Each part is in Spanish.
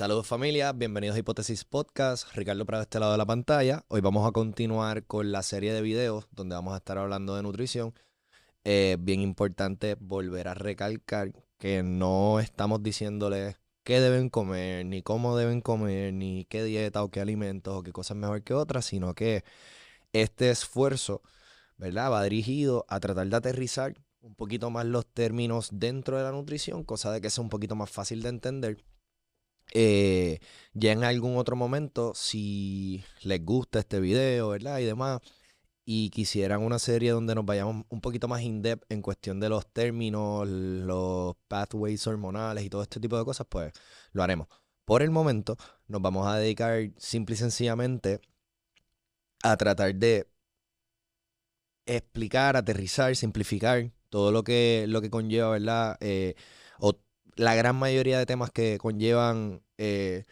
Saludos familia, bienvenidos a Hipótesis Podcast, Ricardo Prado de este lado de la pantalla. Hoy vamos a continuar con la serie de videos donde vamos a estar hablando de nutrición. Bien importante volver a recalcar que no estamos diciéndoles qué deben comer, ni cómo deben comer, ni qué dieta o qué alimentos o qué cosas mejor que otras, sino que este esfuerzo, ¿verdad? Va dirigido a tratar de aterrizar un poquito más los términos dentro de la nutrición, cosa de que sea un poquito más fácil de entender. Eh, ya en algún otro momento, si les gusta este video, ¿verdad? Y demás, y quisieran una serie donde nos vayamos un poquito más in-depth en cuestión de los términos, los pathways hormonales y todo este tipo de cosas, pues lo haremos. Por el momento, nos vamos a dedicar simple y sencillamente a tratar de explicar, aterrizar, simplificar todo lo que conlleva, ¿verdad? O la gran mayoría de temas que conllevan el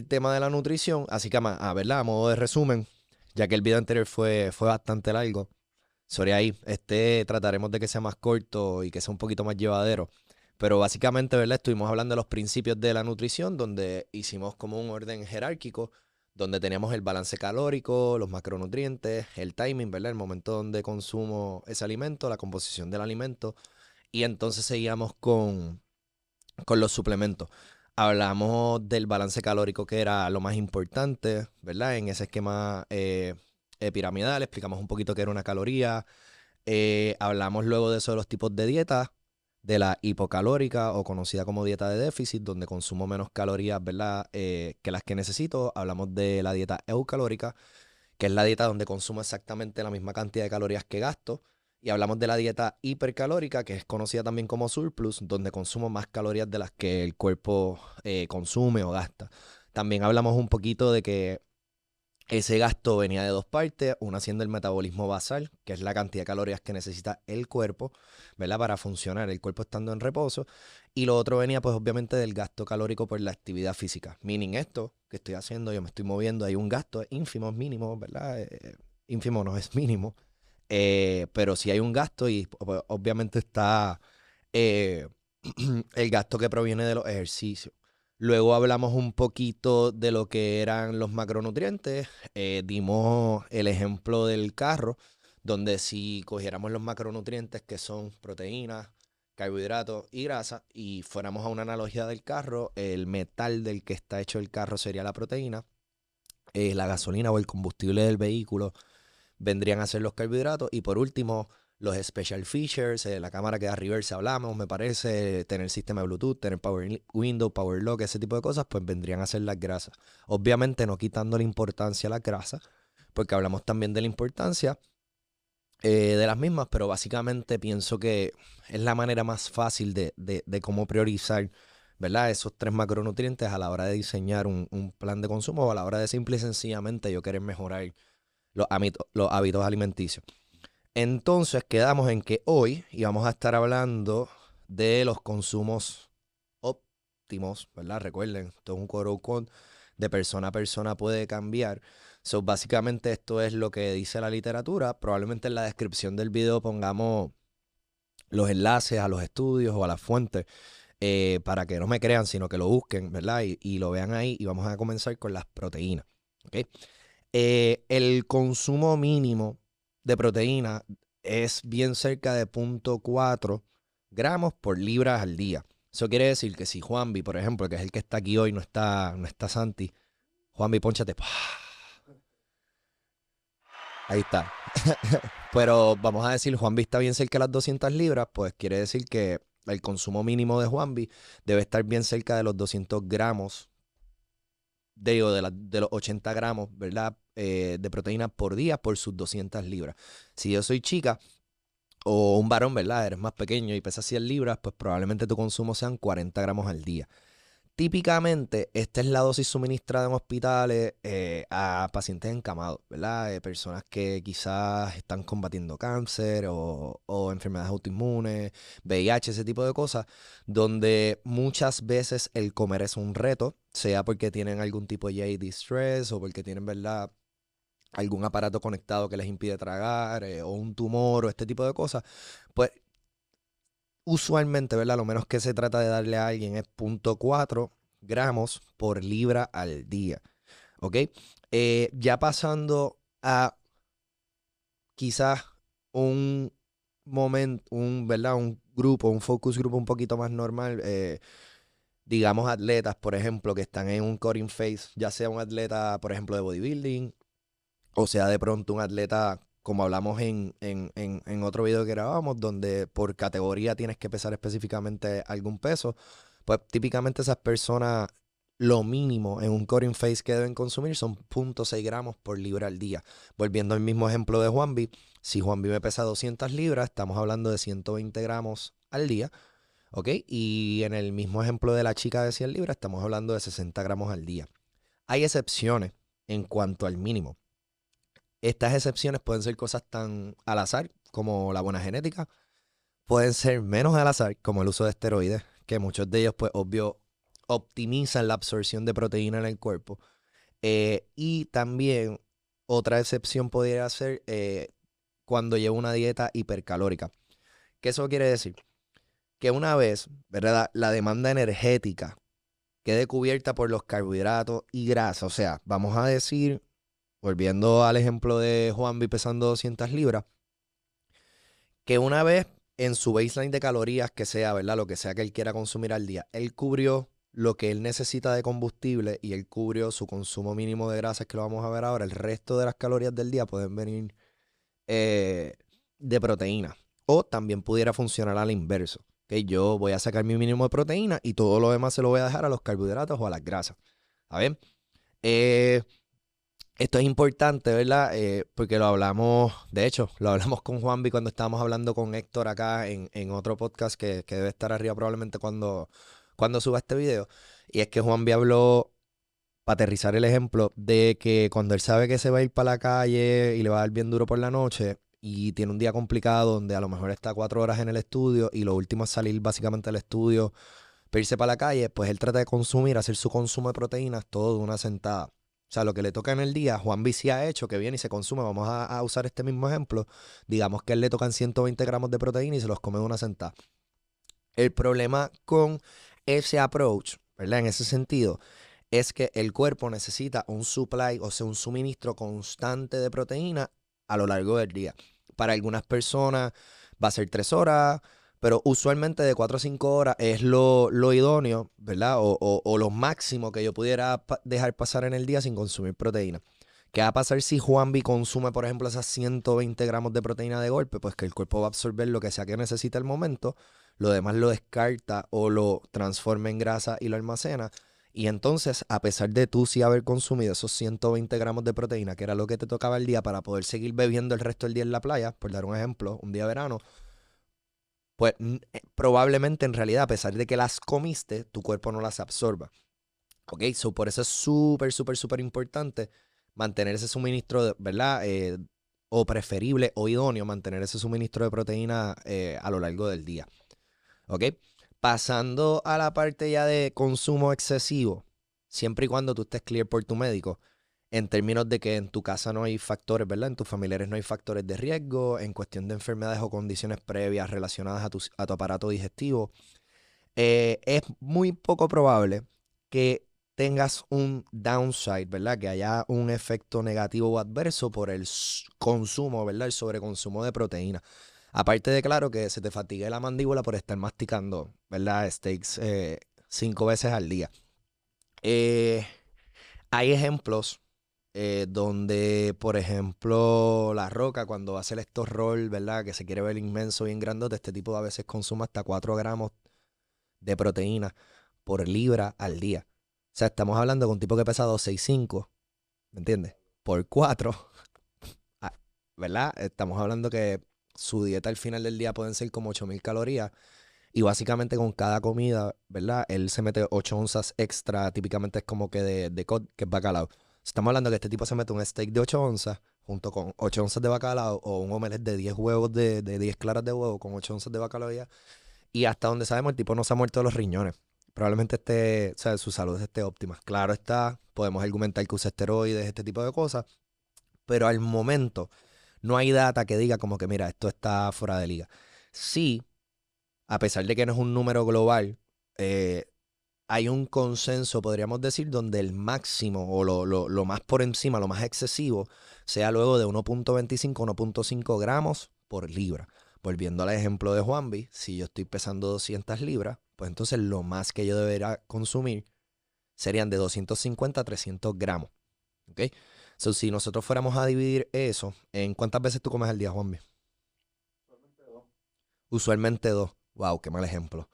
tema de la nutrición, así que ¿verdad? A modo de resumen, ya que el video anterior fue bastante largo, sorry ahí, trataremos de que sea más corto y que sea un poquito más llevadero. Pero básicamente, ¿verdad? Estuvimos hablando de los principios de la nutrición, donde hicimos como un orden jerárquico, donde teníamos el balance calórico, los macronutrientes, el timing, ¿verdad? El momento donde consumo ese alimento, la composición del alimento, y entonces seguíamos con los suplementos. Hablamos del balance calórico, que era lo más importante, ¿verdad? En ese esquema piramidal explicamos un poquito qué era una caloría. Hablamos luego de eso de los tipos de dieta, de la hipocalórica o conocida como dieta de déficit, donde consumo menos calorías, ¿verdad? Que las que necesito. Hablamos de la dieta eucalórica, que es la dieta donde consumo exactamente la misma cantidad de calorías que gasto. Y hablamos de la dieta hipercalórica, que es conocida también como surplus, donde consumo más calorías de las que el cuerpo consume o gasta. También hablamos un poquito de que ese gasto venía de dos partes, una siendo el metabolismo basal, que es la cantidad de calorías que necesita el cuerpo, ¿verdad? Para funcionar, el cuerpo estando en reposo. Y lo otro venía, pues, obviamente del gasto calórico por la actividad física. Meaning esto que estoy haciendo, yo me estoy moviendo, hay un gasto ínfimo, es mínimo, ¿verdad? Ínfimo no es mínimo. Pero sí hay un gasto y pues, obviamente está eh, el gasto que proviene de los ejercicios. Luego hablamos un poquito de lo que eran los macronutrientes. Dimos el ejemplo del carro, donde si cogiéramos los macronutrientes que son proteínas, carbohidratos y grasa, y fuéramos a una analogía del carro, el metal del que está hecho el carro sería la proteína, la gasolina o el combustible del vehículo vendrían a ser los carbohidratos. Y por último, los special features, la cámara que da reverse hablamos, me parece, tener sistema de Bluetooth, tener Power Window, Power Lock, ese tipo de cosas, pues vendrían a ser las grasas. Obviamente no quitando la importancia a las grasas, porque hablamos también de la importancia de las mismas, pero básicamente pienso que es la manera más fácil de cómo priorizar, ¿verdad? Esos tres macronutrientes a la hora de diseñar un plan de consumo o a la hora de simple y sencillamente yo querer mejorar los hábitos alimenticios. Entonces quedamos en que hoy íbamos a estar hablando de los consumos óptimos, ¿verdad? Recuerden, esto es un quote de persona a persona puede cambiar. So, básicamente esto es lo que dice la literatura. Probablemente en la descripción del video pongamos los enlaces a los estudios o a las fuentes para que no me crean, sino que lo busquen, ¿verdad? Y lo vean ahí y vamos a comenzar con las proteínas, ¿ok? El consumo mínimo de proteína es bien cerca de 0,4 gramos por libra al día. Eso quiere decir que si Juanvi, por ejemplo, que es el que está aquí hoy, no está Santi, Juanvi, pónchate. Ahí está. Pero vamos a decir, Juanvi está bien cerca de las 200 libras, pues quiere decir que el consumo mínimo de Juanvi debe estar bien cerca de los 200 gramos de los 80 gramos, ¿verdad? De proteína por día por sus 200 libras. Si yo soy chica o un varón, ¿verdad? Eres más pequeño y pesas 100 libras, pues probablemente tu consumo sean 40 gramos al día. Típicamente, esta es la dosis suministrada en hospitales a pacientes encamados, ¿verdad? Personas que quizás están combatiendo cáncer o enfermedades autoinmunes, VIH, ese tipo de cosas, donde muchas veces el comer es un reto, sea porque tienen algún tipo de GI distress o porque tienen, ¿verdad? Algún aparato conectado que les impide tragar o un tumor o este tipo de cosas, pues usualmente, ¿verdad? Lo menos que se trata de darle a alguien es 0,4 gramos por libra al día. ¿Ok? Ya pasando a quizás un momento, ¿verdad? Un grupo, un focus group un poquito más normal. Digamos atletas, por ejemplo, que están en un cutting phase, ya sea un atleta, por ejemplo, de bodybuilding, o sea de pronto un atleta, como hablamos en otro video que grabamos, donde por categoría tienes que pesar específicamente algún peso, pues típicamente esas personas, lo mínimo en un cutting phase que deben consumir son 0,6 gramos por libra al día. Volviendo al mismo ejemplo de Juanvi, si Juanvi me pesa 200 libras, estamos hablando de 120 gramos al día. ¿Ok? Y en el mismo ejemplo de la chica de 100 libras, estamos hablando de 60 gramos al día. Hay excepciones en cuanto al mínimo. Estas excepciones pueden ser cosas tan al azar como la buena genética, pueden ser menos al azar como el uso de esteroides, que muchos de ellos, pues obvio, optimizan la absorción de proteína en el cuerpo. Y también otra excepción podría ser cuando llevo una dieta hipercalórica. ¿Qué eso quiere decir? Que una vez, ¿verdad? La demanda energética quede cubierta por los carbohidratos y grasa. O sea, vamos a decir, volviendo al ejemplo de Juanvi pesando 200 libras, que una vez en su baseline de calorías que sea, ¿verdad? Lo que sea que él quiera consumir al día, él cubrió lo que él necesita de combustible y él cubrió su consumo mínimo de grasas, que lo vamos a ver ahora. El resto de las calorías del día pueden venir eh, de proteína. O también pudiera funcionar al inverso. Que yo voy a sacar mi mínimo de proteína y todo lo demás se lo voy a dejar a los carbohidratos o a las grasas. ¿A ver? Eh, Esto es importante, ¿verdad? Porque lo hablamos, de hecho, lo hablamos con Juanvi cuando estábamos hablando con Héctor acá en otro podcast que debe estar arriba probablemente cuando suba este video. Y es que Juanvi habló, para aterrizar el ejemplo, de que cuando él sabe que se va a ir para la calle y le va a dar bien duro por la noche y tiene un día complicado donde a lo mejor está 4 horas en el estudio y lo último es salir básicamente del estudio para irse para la calle, pues él trata de consumir, hacer su consumo de proteínas todo de una sentada. O sea, lo que le toca en el día, Juan sí ha hecho, que viene y se consume. Vamos a usar este mismo ejemplo. Digamos que a él le tocan 120 gramos de proteína y se los come de una sentada. El problema con ese approach, ¿verdad? En ese sentido, es que el cuerpo necesita un supply, o sea, un suministro constante de proteína a lo largo del día. Para algunas personas va a ser 3 horas, pero usualmente de 4 a 5 horas es lo idóneo, ¿verdad? O lo máximo que yo pudiera dejar pasar en el día sin consumir proteína. ¿Qué va a pasar si Juanvi consume, por ejemplo, esas 120 gramos de proteína de golpe? Pues que el cuerpo va a absorber lo que sea que necesite al momento, lo demás lo descarta o lo transforma en grasa y lo almacena. Y entonces, a pesar de tú sí haber consumido esos 120 gramos de proteína, que era lo que te tocaba el día para poder seguir bebiendo el resto del día en la playa, por dar un ejemplo, un día de verano, pues probablemente en realidad, a pesar de que las comiste, tu cuerpo no las absorba. ¿Ok? So, por eso es súper, súper, súper importante mantener ese suministro, ¿verdad? O preferible o idóneo mantener ese suministro de proteína a lo largo del día. ¿Ok? Pasando a la parte ya de consumo excesivo, siempre y cuando tú estés clear por tu médico, en términos de que en tu casa no hay factores, ¿verdad? En tus familiares no hay factores de riesgo, en cuestión de enfermedades o condiciones previas relacionadas a tu aparato digestivo, es muy poco probable que tengas un downside, ¿verdad? Que haya un efecto negativo o adverso por el consumo, ¿verdad? El sobreconsumo de proteína. Aparte de, claro, que se te fatigue la mandíbula por estar masticando, ¿verdad? Steaks 5 veces al día. Eh, Hay ejemplos donde, por ejemplo, La Roca, cuando hace estos roll, ¿verdad? Que se quiere ver inmenso, bien grandote, este tipo a veces consume hasta 4 gramos de proteína por libra al día. O sea, estamos hablando de un tipo que pesa 265, ¿me entiendes? Por 4, ¿verdad? Estamos hablando que su dieta al final del día pueden ser como 8,000 calorías y básicamente con cada comida, ¿verdad? Él se mete 8 onzas extra, típicamente es como que de cod, que es bacalao. Estamos hablando que este tipo se mete un steak de 8 onzas junto con 8 onzas de bacalao o un omelette de 10 huevos, de 10 claras de huevo con 8 onzas de bacalao ya. Y hasta donde sabemos, el tipo no se ha muerto de los riñones. Probablemente esté, o sea, su salud esté óptima. Claro está, podemos argumentar que usa esteroides, este tipo de cosas, pero al momento no hay data que diga como que, mira, esto está fuera de liga. Sí, a pesar de que no es un número global, eh, hay un consenso, podríamos decir, donde el máximo o lo más por encima, lo más excesivo, sea luego de 1.25, 1.5 gramos por libra. Volviendo al ejemplo de Juanvi, si yo estoy pesando 200 libras, pues entonces lo más que yo debería consumir serían de 250 a 300 gramos. ¿Ok? So, si nosotros fuéramos a dividir eso, ¿en cuántas veces tú comes al día, Juanvi? Usualmente dos. Wow, qué mal ejemplo.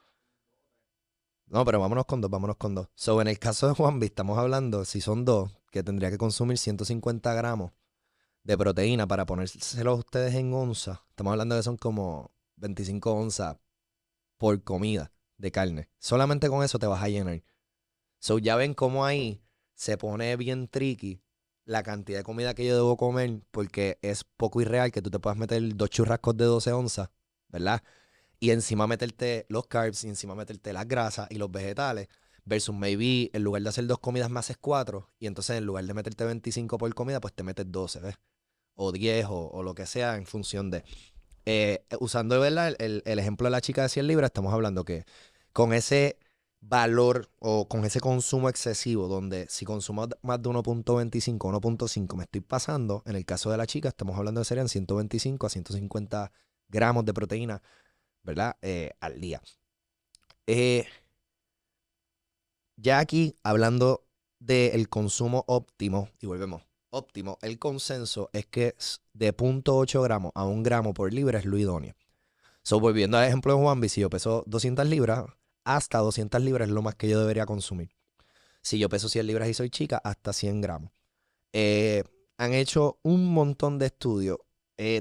No, pero vámonos con dos, vámonos con dos. So, en el caso de Juanvi, estamos hablando, si son dos, que tendría que consumir 150 gramos de proteína para ponérselo a ustedes en onza. Estamos hablando que son como 25 onzas por comida de carne. Solamente con eso te vas a llenar. So, ya ven cómo ahí se pone bien tricky la cantidad de comida que yo debo comer, porque es poco irreal que tú te puedas meter dos churrascos de 12 onzas, ¿verdad? Y encima meterte los carbs y encima meterte las grasas y los vegetales, versus maybe en lugar de hacer dos comidas más es cuatro, y entonces en lugar de meterte 25 por comida, pues te metes 12, ¿ves? O 10 o lo que sea en función de... usando, ¿verdad? El ejemplo de la chica de 100 libras, estamos hablando que con ese valor o con ese consumo excesivo, donde si consumo más de 1.25, 1.5 me estoy pasando, en el caso de la chica estamos hablando de serían 125 a 150 gramos de proteína, ¿verdad? Al día. Eh, ya aquí, hablando del consumo óptimo, y volvemos, óptimo, el consenso es que de 0.8 gramos a 1 gramo por libra es lo idóneo. So, volviendo al ejemplo de Juanvi, si yo peso 200 libras, hasta 200 libras es lo más que yo debería consumir. Si yo peso 100 libras y soy chica, hasta 100 gramos. Eh, Han hecho un montón de estudios,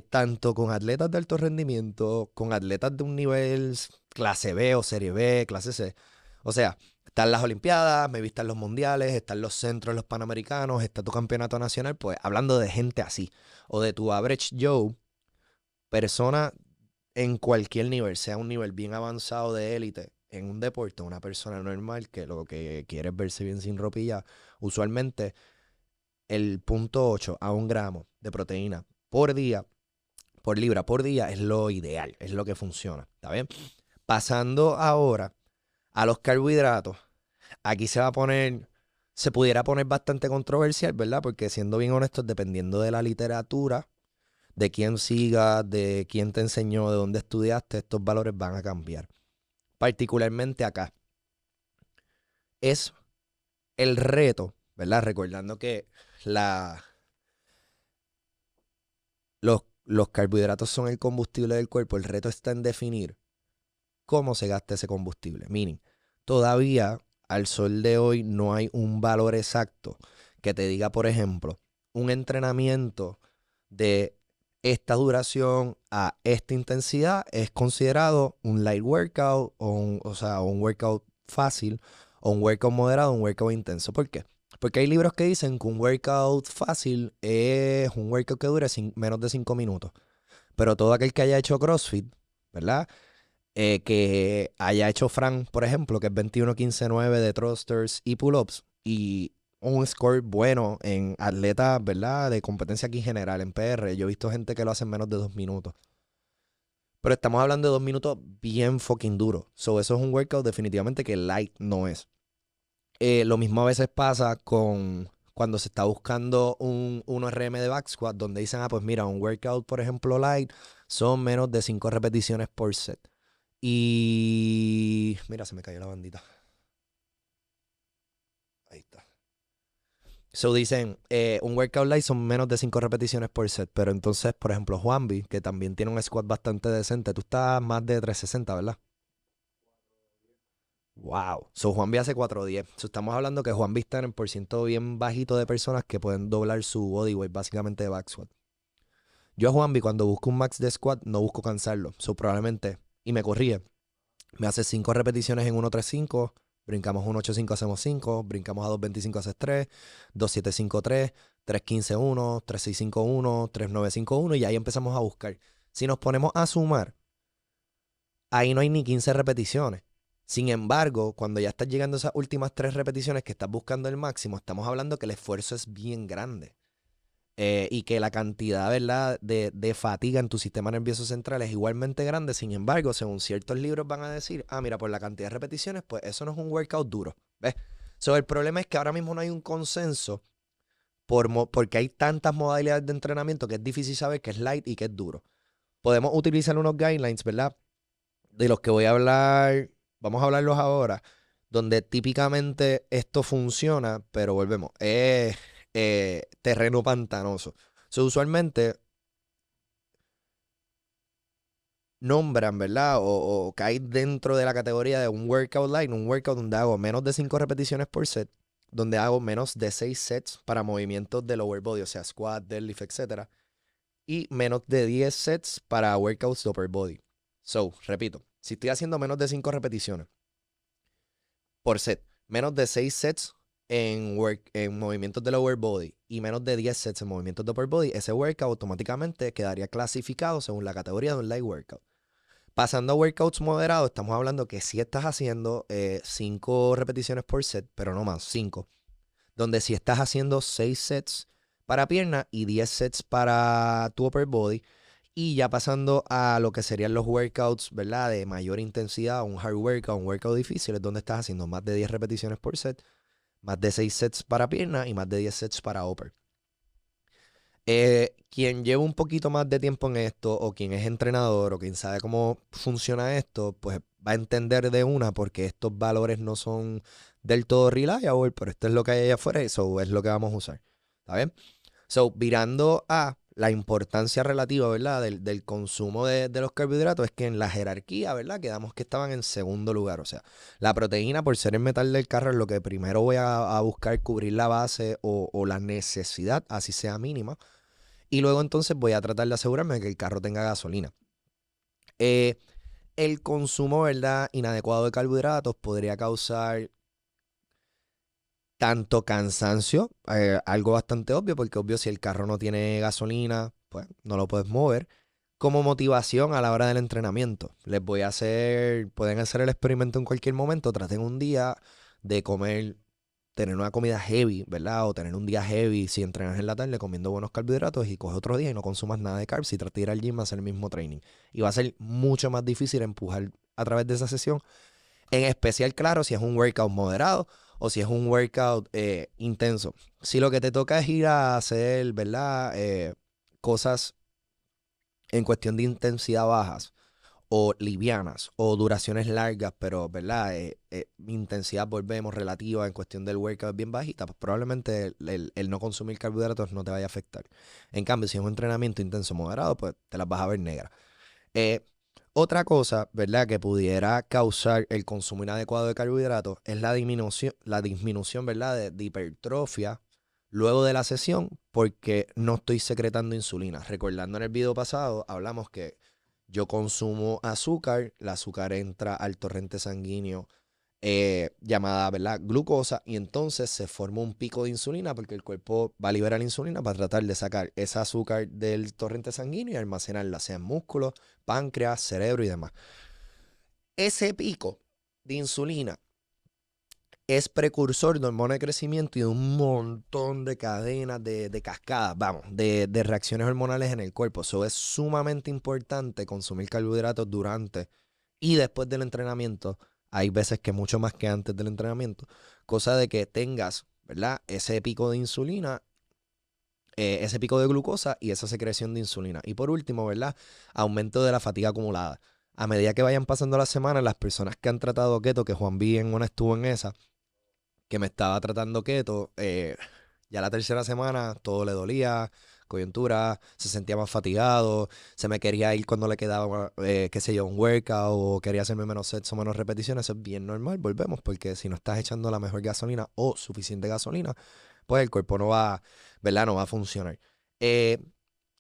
tanto con atletas de alto rendimiento, con atletas de un nivel clase B o serie B, clase C. O sea, están las Olimpiadas, me vistan los mundiales, están los centros, los panamericanos, está tu campeonato nacional, pues hablando de gente así, o de tu average Joe, persona en cualquier nivel, sea un nivel bien avanzado de élite en un deporte, una persona normal que lo que quiere es verse bien sin ropilla, usualmente el 0.8 a 1 gramo de proteína por día, por libra por día, es lo ideal, es lo que funciona, ¿está bien? Pasando ahora a los carbohidratos, aquí se pudiera poner bastante controversial, ¿verdad? Porque siendo bien honestos, dependiendo de la literatura, de quién sigas, de quién te enseñó, de dónde estudiaste, estos valores van a cambiar. Particularmente acá. Es el reto, ¿verdad? Recordando que la, los carbohidratos son el combustible del cuerpo. El reto está en definir cómo se gasta ese combustible. Meaning, todavía al sol de hoy no hay un valor exacto que te diga, por ejemplo, un entrenamiento de esta duración a esta intensidad es considerado un light workout o sea, un workout fácil o un workout moderado, un workout intenso. ¿Por qué? Porque hay libros que dicen que un workout fácil es un workout que dure menos de 5 minutos. Pero todo aquel que haya hecho CrossFit, ¿verdad? Que haya hecho Frank, por ejemplo, que es 21-15-9 de thrusters y pull-ups, y un score bueno en atletas, ¿verdad? De competencia aquí en general, en PR. Yo he visto gente que lo hace en menos de 2 minutos. Pero estamos hablando de 2 minutos bien fucking duro. So, eso es un workout definitivamente que light no es. Lo mismo a veces pasa con cuando se está buscando un 1RM de back squat, donde dicen, pues mira, un workout, por ejemplo, light, son menos de 5 repeticiones por set. Y mira, se me cayó la bandita. Ahí está. So dicen, un workout light son menos de 5 repeticiones por set. Pero entonces, por ejemplo, Juanvi, que también tiene un squat bastante decente, tú estás más de 360, ¿verdad? Wow. So Juanvi hace 410. So estamos hablando que Juanvi está en el porciento bien bajito de personas que pueden doblar su body weight, básicamente de back squat. Yo a Juanvi, cuando busco un max de squat, no busco cansarlo. So probablemente, y me corría, me hace 5 repeticiones en 1-3-5. Brincamos 1-8-5, hacemos 5. Brincamos a 2-25, haces 3. 2-7-5-3. 3-15-1. 3-6-5-1. 3-9-5-1. Y ahí empezamos a buscar. Si nos ponemos a sumar, ahí no hay ni 15 repeticiones. Sin embargo, cuando ya estás llegando a esas últimas 3 repeticiones que estás buscando el máximo, estamos hablando que el esfuerzo es bien grande. y que la cantidad, ¿verdad?, de fatiga en tu sistema nervioso central es igualmente grande. Sin embargo, según ciertos libros van a decir, mira, por la cantidad de repeticiones, pues eso no es un workout duro. ¿Ves? So, el problema es que ahora mismo no hay un consenso porque hay tantas modalidades de entrenamiento que es difícil saber qué es light y qué es duro. Podemos utilizar unos guidelines, ¿verdad?, de los que voy a hablar, vamos a hablarlos ahora, donde típicamente esto funciona, pero volvemos, es terreno pantanoso. So, usualmente nombran, ¿verdad? O cae dentro de la categoría de un workout light, un workout donde hago menos de 5 repeticiones por set, donde hago menos de 6 sets para movimientos de lower body, o sea, squat, deadlift, etcétera, y menos de 10 sets para workouts de upper body. So, repito, si estoy haciendo menos de 5 repeticiones por set, menos de 6 sets en movimientos de lower body y menos de 10 sets en movimientos de upper body, ese workout automáticamente quedaría clasificado según la categoría de un light workout. Pasando a workouts moderados, estamos hablando que si estás haciendo 5 repeticiones por set, pero no más, 5, donde si estás haciendo 6 sets para pierna y 10 sets para tu upper body, y ya pasando a lo que serían los workouts, ¿verdad?, de mayor intensidad, un hard workout, un workout difícil, es donde estás haciendo más de 10 repeticiones por set, más de 6 sets para pierna y más de 10 sets para upper. Quien lleva un poquito más de tiempo en esto, o quien es entrenador, o quien sabe cómo funciona esto, pues va a entender de una porque estos valores no son del todo reliable, pero esto es lo que hay allá afuera y eso es lo que vamos a usar. ¿Está bien? So, virando a la importancia relativa, ¿verdad?, del consumo de los carbohidratos, es que en la jerarquía, ¿verdad?, quedamos que estaban en segundo lugar. O sea, la proteína, por ser el metal del carro, es lo que primero voy a buscar cubrir la base o la necesidad, así sea mínima. Y luego entonces voy a tratar de asegurarme de que el carro tenga gasolina. Eh, el consumo, ¿verdad?, inadecuado de carbohidratos podría causar tanto cansancio, algo bastante obvio, porque obvio si el carro no tiene gasolina, pues no lo puedes mover, como motivación a la hora del entrenamiento. Pueden hacer el experimento en cualquier momento, traten un día de tener una comida heavy, ¿verdad? O tener un día heavy si entrenas en la tarde comiendo buenos carbohidratos y coges otro día y no consumas nada de carbs y tratas de ir al gym a hacer el mismo training. Y va a ser mucho más difícil empujar a través de esa sesión, en especial, claro, si es un workout moderado o si es un workout intenso. Si lo que te toca es ir a hacer, ¿verdad?, cosas en cuestión de intensidad bajas o livianas o duraciones largas, pero, ¿verdad?, intensidad, volvemos, relativa en cuestión del workout bien bajita, pues probablemente el no consumir carbohidratos no te vaya a afectar. En cambio, si es un entrenamiento intenso moderado, pues te las vas a ver negras. Eh, Otra cosa, ¿verdad?, que pudiera causar el consumo inadecuado de carbohidratos es la disminución, ¿verdad?, de hipertrofia luego de la sesión porque no estoy secretando insulina. Recordando en el video pasado, hablamos que yo consumo azúcar, el azúcar entra al torrente sanguíneo llamada, ¿verdad?, glucosa, y entonces se forma un pico de insulina porque el cuerpo va a liberar insulina para tratar de sacar ese azúcar del torrente sanguíneo y almacenarla, sea en músculos, páncreas, cerebro y demás. Ese pico de insulina es precursor de hormona de crecimiento y de un montón de cadenas de cascadas, vamos, de reacciones hormonales en el cuerpo. Eso es sumamente importante consumir carbohidratos durante y después del entrenamiento. Hay veces que mucho más que antes del entrenamiento. Cosa de que tengas, ¿verdad?, ese pico de insulina, ese pico de glucosa y esa secreción de insulina. Y por último, ¿verdad?, aumento de la fatiga acumulada. A medida que vayan pasando las semanas, las personas que han tratado keto, que Juan B en una estuvo en esa, que me estaba tratando keto, ya la tercera semana todo le dolía, coyuntura, se sentía más fatigado, se me quería ir cuando le quedaba, qué sé yo, un workout o quería hacerme menos sets o menos repeticiones. Eso es bien normal, volvemos, porque si no estás echando la mejor gasolina o suficiente gasolina, pues el cuerpo no va, ¿verdad?, no va a funcionar. Eh,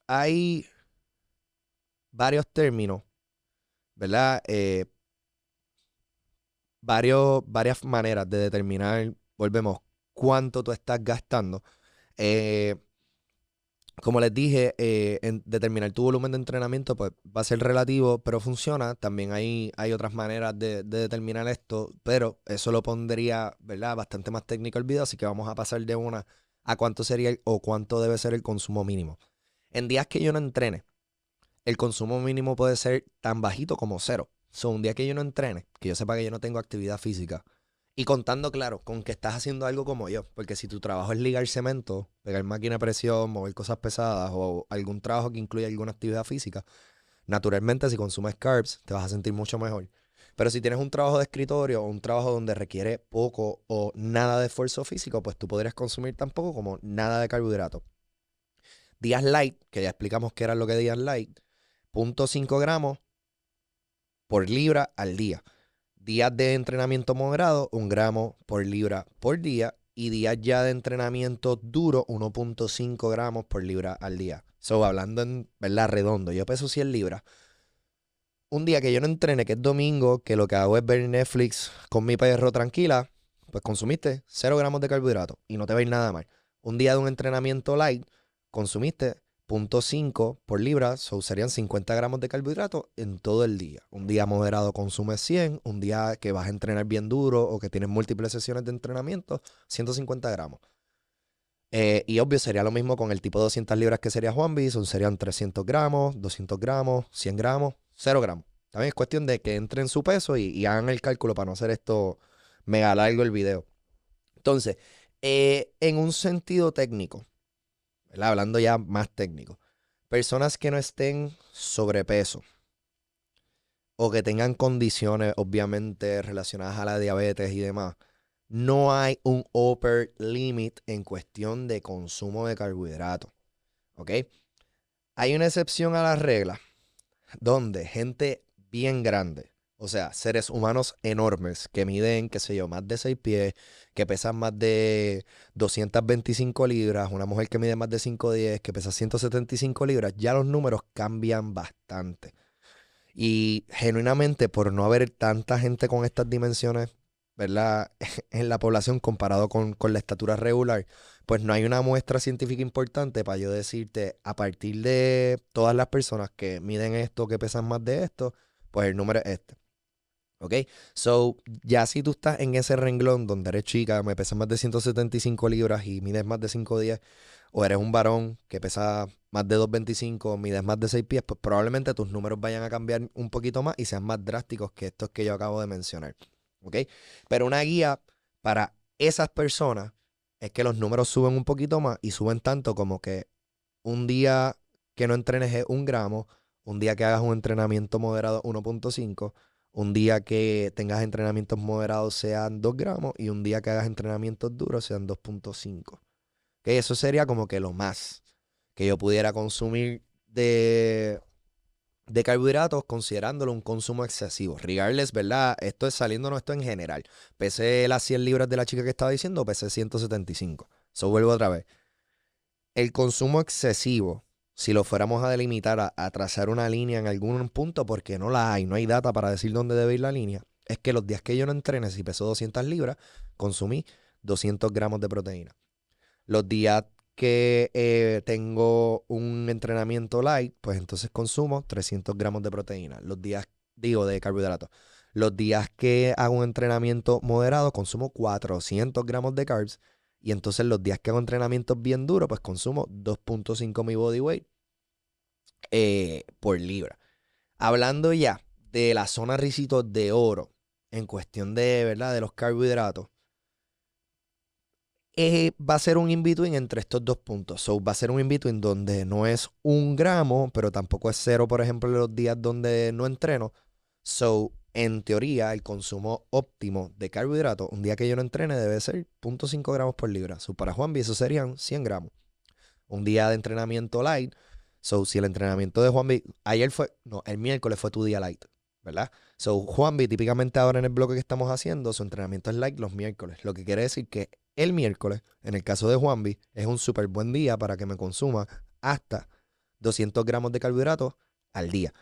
Hay varios términos, ¿verdad? Varias maneras de determinar, volvemos, cuánto tú estás gastando. Eh, Como les dije, en determinar tu volumen de entrenamiento pues va a ser relativo, pero funciona. También hay otras maneras de determinar esto, pero eso lo pondría, ¿verdad?, bastante más técnico el video, así que vamos a pasar de una a cuánto sería o cuánto debe ser el consumo mínimo. En días que yo no entrene, el consumo mínimo puede ser tan bajito como cero. So, un día que yo no entrene, que yo sepa que yo no tengo actividad física, y contando, claro, con que estás haciendo algo como yo, porque si tu trabajo es ligar cemento, pegar máquina de presión, mover cosas pesadas o algún trabajo que incluya alguna actividad física, naturalmente si consumes carbs te vas a sentir mucho mejor. Pero si tienes un trabajo de escritorio o un trabajo donde requiere poco o nada de esfuerzo físico, pues tú podrías consumir tan poco como nada de carbohidratos. Días light, que ya explicamos qué era lo que días light, 0.5 gramos por libra al día. Días de entrenamiento moderado, 1 gramo por libra por día. Y días ya de entrenamiento duro, 1.5 gramos por libra al día. So, hablando en verdad redondo, yo peso 100 libras. Un día que yo no entrene, que es domingo, que lo que hago es ver Netflix con mi perro tranquila, pues consumiste 0 gramos de carbohidratos y no te va a ir nada mal. Un día de un entrenamiento light, consumiste 0.5 por libra, serían 50 gramos de carbohidratos en todo el día. Un día moderado consumes 100, un día que vas a entrenar bien duro o que tienes múltiples sesiones de entrenamiento, 150 gramos. Y obvio sería lo mismo con el tipo de 200 libras que sería Juanvi, serían 300 gramos, 200 gramos, 100 gramos, 0 gramos. También es cuestión de que entren su peso y hagan el cálculo para no hacer esto mega largo el video. Entonces, en un sentido técnico, ¿verdad? Hablando ya más técnico, personas que no estén sobrepeso o que tengan condiciones obviamente relacionadas a la diabetes y demás, no hay un upper limit en cuestión de consumo de carbohidratos, ¿ok? Hay una excepción a la regla donde gente bien grande, o sea, seres humanos enormes que miden, qué sé yo, más de 6 pies, que pesan más de 225 libras, una mujer que mide más de 5'10", que pesa 175 libras, ya los números cambian bastante. Y genuinamente, por no haber tanta gente con estas dimensiones, ¿verdad? En la población comparado con la estatura regular, pues no hay una muestra científica importante para yo decirte, a partir de todas las personas que miden esto, que pesan más de esto, pues el número es este. ¿Ok? So, ya si tú estás en ese renglón donde eres chica, me pesas más de 175 libras y mides más de 5'10", o eres un varón que pesa más de 2'25", mides más de 6 pies, pues probablemente tus números vayan a cambiar un poquito más y sean más drásticos que estos que yo acabo de mencionar. ¿Ok? Pero una guía para esas personas es que los números suben un poquito más y suben tanto como que un día que no entrenes es 1 gramo, un día que hagas un entrenamiento moderado 1.5, un día que tengas entrenamientos moderados sean 2 gramos y un día que hagas entrenamientos duros sean 2.5. Que eso sería como que lo más que yo pudiera consumir de carbohidratos considerándolo un consumo excesivo. Regardless, ¿verdad? Esto es saliéndonos esto en general. Pesé las 100 libras de la chica que estaba diciendo, pesé 175. Eso vuelvo otra vez. El consumo excesivo, si lo fuéramos a delimitar, a trazar una línea en algún punto, porque no la hay, no hay data para decir dónde debe ir la línea, es que los días que yo no entrene, si peso 200 libras, consumí 200 gramos de proteína. Los días que tengo un entrenamiento light, pues entonces consumo 300 gramos de proteína. Los días, digo, de carbohidratos. Los días que hago un entrenamiento moderado, consumo 400 gramos de carbs. Y entonces los días que hago entrenamientos bien duros, pues consumo 2.5 mi body weight por libra. Hablando ya de la zona ricitos de oro, en cuestión de, ¿verdad?, de los carbohidratos, va a ser un in-between entre estos dos puntos. So, va a ser un in-between donde no es 1 gramo, pero tampoco es 0, por ejemplo, en los días donde no entreno. So, en teoría, el consumo óptimo de carbohidratos, un día que yo no entrene, debe ser 0.5 gramos por libra. So, para Juanvi, eso serían 100 gramos. Un día de entrenamiento light. So, si el entrenamiento de Juanvi, el miércoles fue tu día light, ¿verdad? So, Juanvi, típicamente ahora en el bloque que estamos haciendo, su entrenamiento es light los miércoles. Lo que quiere decir que el miércoles, en el caso de Juanvi, es un súper buen día para que me consuma hasta 200 gramos de carbohidratos al día.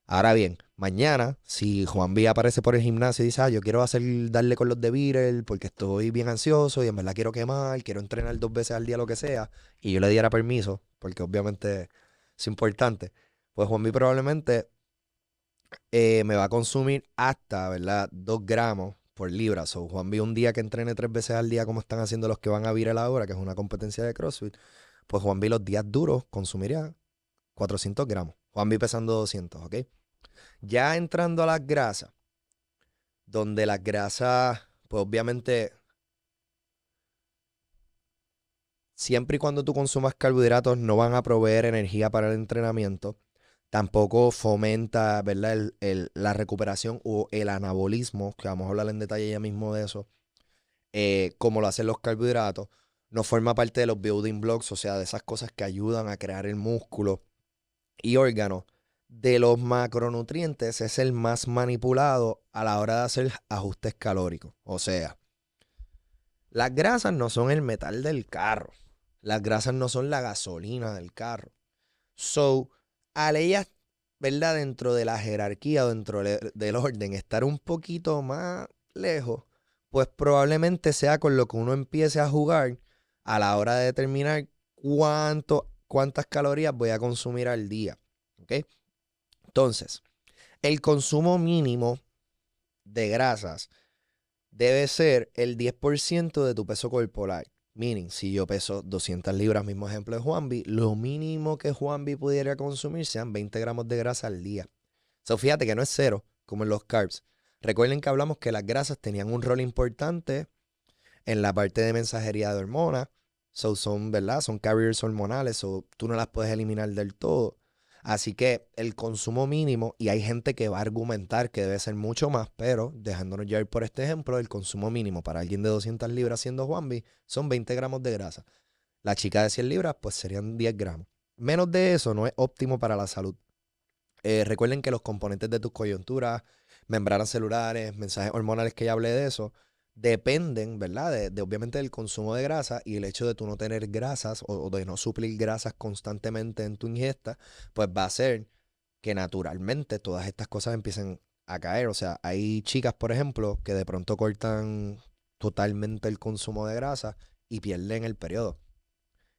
Ahora bien, mañana, si Juanvi aparece por el gimnasio y dice, yo quiero darle con los de Beatle porque estoy bien ansioso y en verdad quiero quemar, quiero entrenar 2 veces al día, lo que sea, y yo le diera permiso, porque obviamente es importante, pues Juanvi probablemente me va a consumir hasta, ¿verdad?, 2 gramos por libra. So, Juanvi un día que entrene 3 veces al día como están haciendo los que van a viral ahora, que es una competencia de CrossFit, pues Juanvi los días duros consumiría 400 gramos. Juanvi pesando 200, ¿ok? Ya entrando a las grasas, donde las grasas, pues obviamente, siempre y cuando tú consumas carbohidratos no van a proveer energía para el entrenamiento. Tampoco fomenta, ¿verdad? La recuperación o el anabolismo, que vamos a hablar en detalle ya mismo de eso, como lo hacen los carbohidratos. No forma parte de los building blocks, o sea, de esas cosas que ayudan a crear el músculo y órganos. De los macronutrientes es el más manipulado a la hora de hacer ajustes calóricos. O sea, las grasas no son el metal del carro. Las grasas no son la gasolina del carro. So, al ellas, ¿verdad? Dentro de la jerarquía o dentro del orden, estar un poquito más lejos, pues probablemente sea con lo que uno empiece a jugar a la hora de determinar cuántas calorías voy a consumir al día. ¿Ok? Entonces, el consumo mínimo de grasas debe ser el 10% de tu peso corporal. Meaning, si yo peso 200 libras, mismo ejemplo de Juanvi, lo mínimo que Juanvi pudiera consumir sean 20 gramos de grasa al día. So, fíjate que no es cero, como en los carbs. Recuerden que hablamos que las grasas tenían un rol importante en la parte de mensajería de hormonas. So, son, ¿verdad? Son carriers hormonales, o tú no las puedes eliminar del todo. Así que el consumo mínimo, y hay gente que va a argumentar que debe ser mucho más, pero dejándonos llevar por este ejemplo, el consumo mínimo para alguien de 200 libras siendo Juanvi son 20 gramos de grasa. La chica de 100 libras pues serían 10 gramos. Menos de eso no es óptimo para la salud. Recuerden que los componentes de tus coyunturas, membranas celulares, mensajes hormonales que ya hablé de eso, dependen, ¿verdad? De obviamente del consumo de grasa, y el hecho de tú no tener grasas o de no suplir grasas constantemente en tu ingesta, pues va a hacer que naturalmente todas estas cosas empiecen a caer. O sea, hay chicas, por ejemplo, que de pronto cortan totalmente el consumo de grasa y pierden el periodo.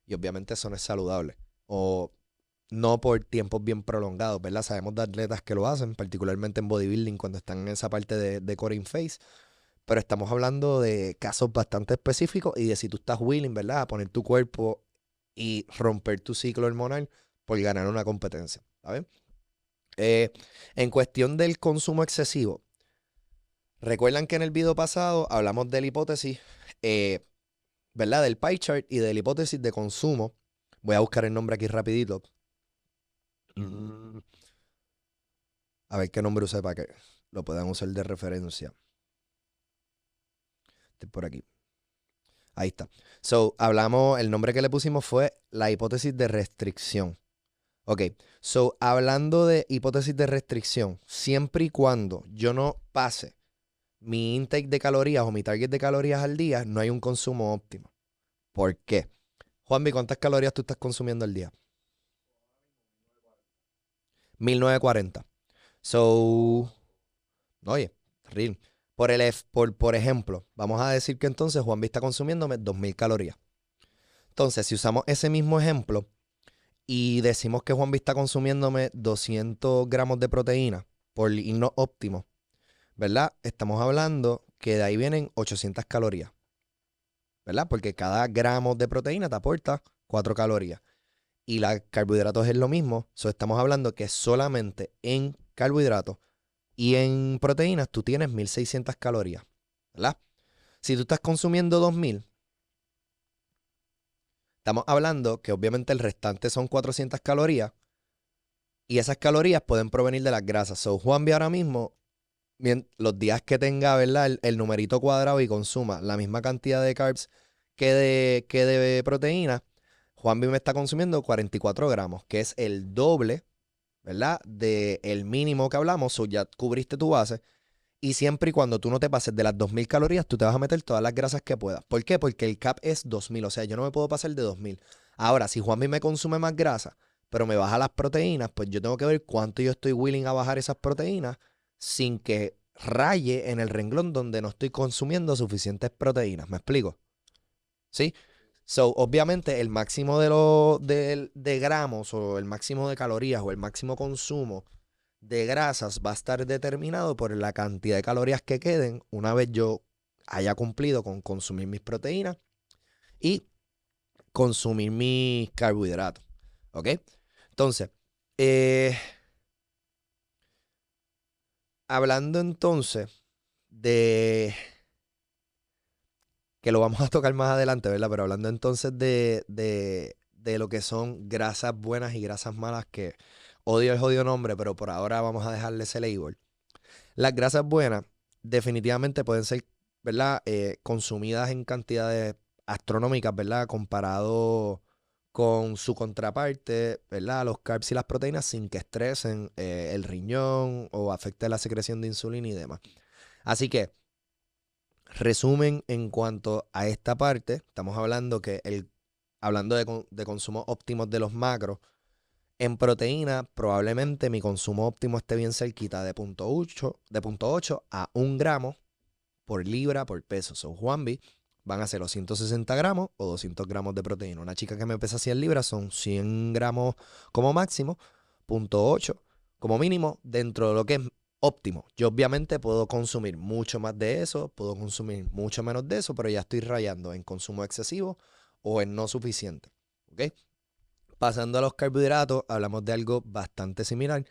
Y obviamente eso no es saludable. O no por tiempos bien prolongados, ¿verdad? Sabemos de atletas que lo hacen, particularmente en bodybuilding, cuando están en esa parte de core in phase. Pero estamos hablando de casos bastante específicos y de si tú estás willing, ¿verdad? A poner tu cuerpo y romper tu ciclo hormonal por ganar una competencia, ¿sabes? En cuestión del consumo excesivo, recuerdan que en el video pasado hablamos de la hipótesis, ¿verdad? Del pie chart y de la hipótesis de consumo. Voy a buscar el nombre aquí rapidito. A ver qué nombre usé para que lo puedan usar de referencia. Estoy por aquí. Ahí está. So, hablamos, el nombre que le pusimos fue la hipótesis de restricción. Ok, so, hablando de hipótesis de restricción, siempre y cuando yo no pase mi intake de calorías o mi target de calorías al día, no hay un consumo óptimo. ¿Por qué? Juanvi, ¿cuántas calorías tú estás consumiendo al día? 1940. So, oye, real. Por ejemplo, vamos a decir que entonces Juanvi está consumiéndome 2000 calorías. Entonces, si usamos ese mismo ejemplo y decimos que Juanvi está consumiéndome 200 gramos de proteína por irnos óptimo, ¿verdad? Estamos hablando que de ahí vienen 800 calorías, ¿verdad? Porque cada gramo de proteína te aporta 4 calorías. Y los carbohidratos es lo mismo. So, estamos hablando que solamente en carbohidratos y en proteínas tú tienes 1600 calorías, ¿verdad? Si tú estás consumiendo 2000, estamos hablando que obviamente el restante son 400 calorías y esas calorías pueden provenir de las grasas. So, Juanvi ahora mismo, los días que tenga, ¿verdad? El numerito cuadrado y consuma la misma cantidad de carbs que de proteína, Juanvi me está consumiendo 44 gramos, que es el doble, ¿verdad? Del mínimo que hablamos. So, ya cubriste tu base. Y siempre y cuando tú no te pases de las 2000 calorías, tú te vas a meter todas las grasas que puedas. ¿Por qué? Porque el cap es 2000. O sea, yo no me puedo pasar de 2000. Ahora, si Juanmi me consume más grasa, pero me baja las proteínas, pues yo tengo que ver cuánto yo estoy willing a bajar esas proteínas sin que raye en el renglón donde no estoy consumiendo suficientes proteínas. ¿Me explico? ¿Sí? So, obviamente, el máximo de gramos o el máximo de calorías o el máximo consumo de grasas va a estar determinado por la cantidad de calorías que queden una vez yo haya cumplido con consumir mis proteínas y consumir mis carbohidratos. ¿Ok? Entonces, eh, hablando entonces de que lo vamos a tocar más adelante, ¿verdad? Pero hablando entonces de lo que son grasas buenas y grasas malas, que odio el jodido nombre, pero por ahora vamos a dejarle ese label. Las grasas buenas definitivamente pueden ser, ¿verdad? Consumidas en cantidades astronómicas, ¿verdad? Comparado con su contraparte, ¿verdad? Los carbs y las proteínas sin que estresen el riñón o afecte la secreción de insulina y demás. Así que, resumen en cuanto a esta parte, estamos hablando que hablando de consumos óptimos de los macros, en proteína, probablemente mi consumo óptimo esté bien cerquita de 0.8 a 1 gramo por libra por peso. So, Juanvi van a ser los 160 gramos o 200 gramos de proteína. Una chica que me pesa 100 libras son 100 gramos como máximo, 0.8 como mínimo dentro de lo que es óptimo. Yo obviamente puedo consumir mucho más de eso, puedo consumir mucho menos de eso, pero ya estoy rayando en consumo excesivo o en no suficiente. ¿Ok? Pasando a los carbohidratos, hablamos de algo bastante similar,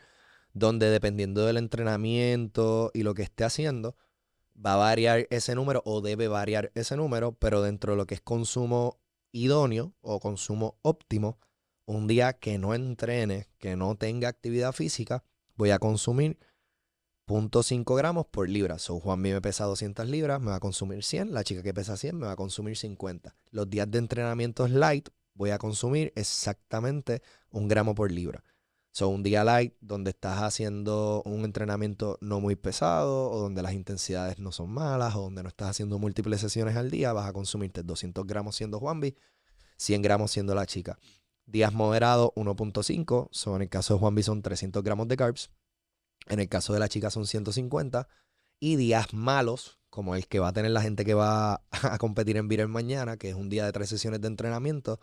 donde dependiendo del entrenamiento y lo que esté haciendo, va a variar ese número o debe variar ese número, pero dentro de lo que es consumo idóneo o consumo óptimo, un día que no entrene, que no tenga actividad física, voy a consumir 0.5 gramos por libra. So, Juan me pesa 200 libras, me va a consumir 100. La chica que pesa 100 me va a consumir 50. Los días de entrenamiento light voy a consumir exactamente 1 gramo por libra. So, un día light donde estás haciendo un entrenamiento no muy pesado o donde las intensidades no son malas o donde no estás haciendo múltiples sesiones al día, vas a consumirte 200 gramos siendo Juanvi, 100 gramos siendo la chica. Días moderados 1.5, so, en el caso de Juanvi son 300 gramos de carbs. En el caso de la chica son 150. Y días malos, como el que va a tener la gente que va a competir en Viral mañana, que es un día de 3 sesiones de entrenamiento,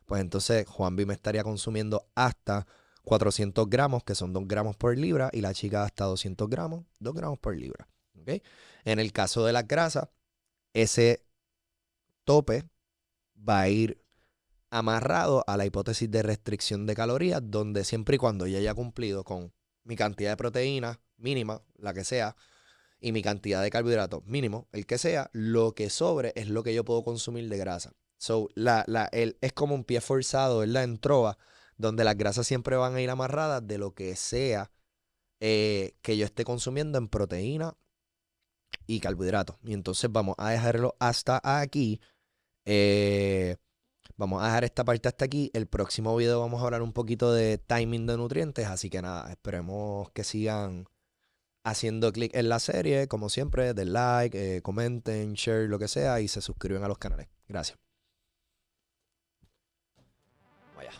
pues entonces Juanvi me estaría consumiendo hasta 400 gramos, que son 2 gramos por libra, y la chica hasta 200 gramos, 2 gramos por libra. ¿Okay? En el caso de las grasas, ese tope va a ir amarrado a la hipótesis de restricción de calorías, donde siempre y cuando ya haya cumplido con mi cantidad de proteína mínima, la que sea, y mi cantidad de carbohidratos mínimo, el que sea, lo que sobre es lo que yo puedo consumir de grasa. So, es como un pie forzado, ¿verdad? En trova, donde las grasas siempre van a ir amarradas de lo que sea que yo esté consumiendo en proteína y carbohidratos. Y entonces vamos a dejarlo hasta aquí. Eh, Vamos a dejar esta parte hasta aquí. El próximo video vamos a hablar un poquito de timing de nutrientes. Así que nada, esperemos que sigan haciendo clic en la serie. Como siempre, den like, comenten, share, lo que sea. Y se suscriben a los canales. Gracias. Vaya.